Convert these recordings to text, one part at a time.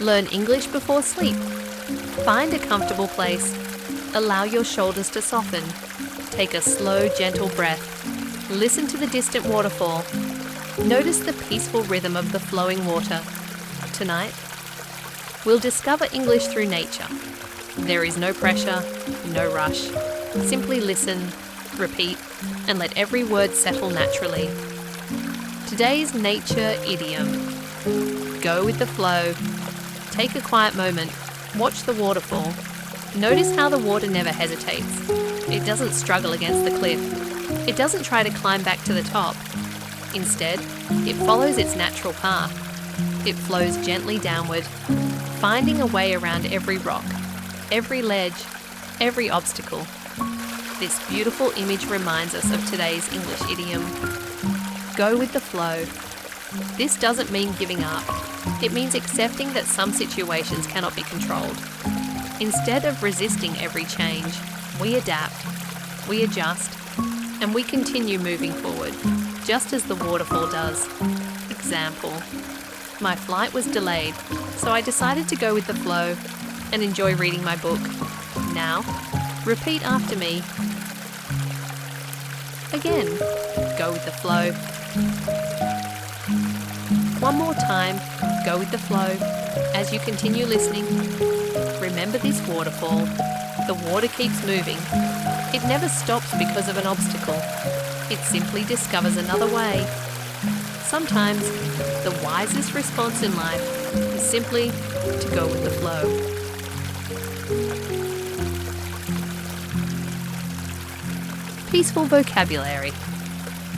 Learn English before sleep. Find a comfortable place. Allow your shoulders to soften. Take a slow, gentle breath. Listen to the distant waterfall. Notice the peaceful rhythm of the flowing water. Tonight, we'll discover English through nature. There is no pressure, no rush. Simply listen, repeat, and let every word settle naturally. Today's nature idiom. Go with the flow. Take a quiet moment. Watch the waterfall. Notice how the water never hesitates. It doesn't struggle against the cliff. It doesn't try to climb back to the top. Instead, it follows its natural path. It flows gently downward, finding a way around every rock, every ledge, every obstacle. This beautiful image reminds us of today's English idiom. Go with the flow. This doesn't mean giving up. It means accepting that some situations cannot be controlled. Instead of resisting every change, we adapt, we adjust, and we continue moving forward, just as the waterfall does. Example: my flight was delayed, so I decided to go with the flow and enjoy reading my book. Now, repeat after me. Again, go with the flow. One more time, go with the flow. As you continue listening, remember this waterfall. The water keeps moving. It never stops because of an obstacle. It simply discovers another way. Sometimes, the wisest response in life is simply to go with the flow. Peaceful vocabulary.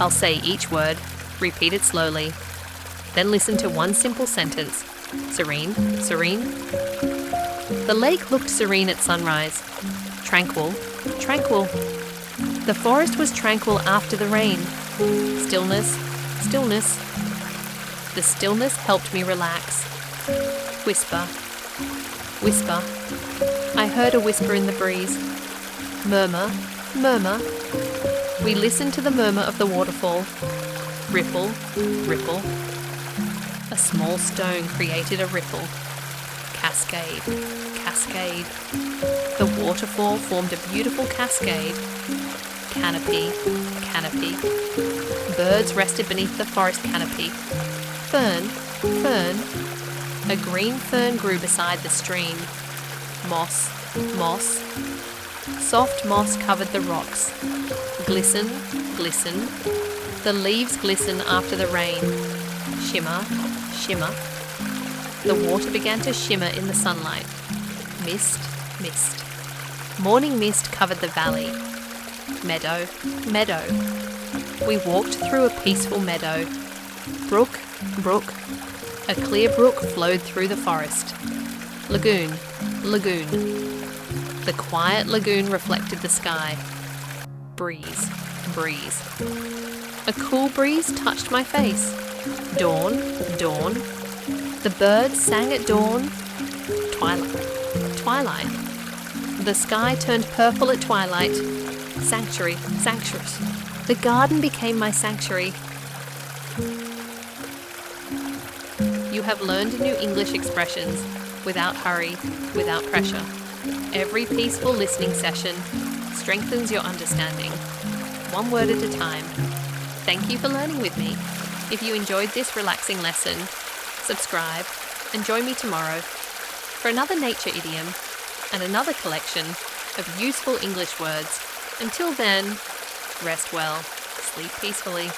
I'll say each word, repeat it slowly, then listen to one simple sentence. Serene, serene. The lake looked serene at sunrise. Tranquil, tranquil. The forest was tranquil after the rain. Stillness, stillness. The stillness helped me relax. Whisper, whisper. I heard a whisper in the breeze. Murmur, murmur. We listened to the murmur of the waterfall. Ripple, ripple. A small stone created a ripple. Cascade, cascade. The waterfall formed a beautiful cascade. Canopy, canopy. Birds rested beneath the forest canopy. Fern, fern. A green fern grew beside the stream. Moss, moss. Soft moss covered the rocks. Glisten, glisten. The leaves glisten after the rain. Shimmer, shimmer. The water began to shimmer in the sunlight. Mist, mist. Morning mist covered the valley. Meadow, meadow. We walked through a peaceful meadow. Brook, brook. A clear brook flowed through the forest. Lagoon, lagoon. The quiet lagoon reflected the sky. Breeze, breeze. A cool breeze touched my face. Dawn, dawn. The birds sang at dawn. Twilight, twilight. The sky turned purple at twilight. Sanctuary, sanctuary. The garden became my sanctuary. You have learned new English expressions without hurry, without pressure. Every peaceful listening session strengthens your understanding, one word at a time. Thank you for learning with me. If you enjoyed this relaxing lesson, subscribe and join me tomorrow for another nature idiom and another collection of useful English words. Until then, rest well, sleep peacefully.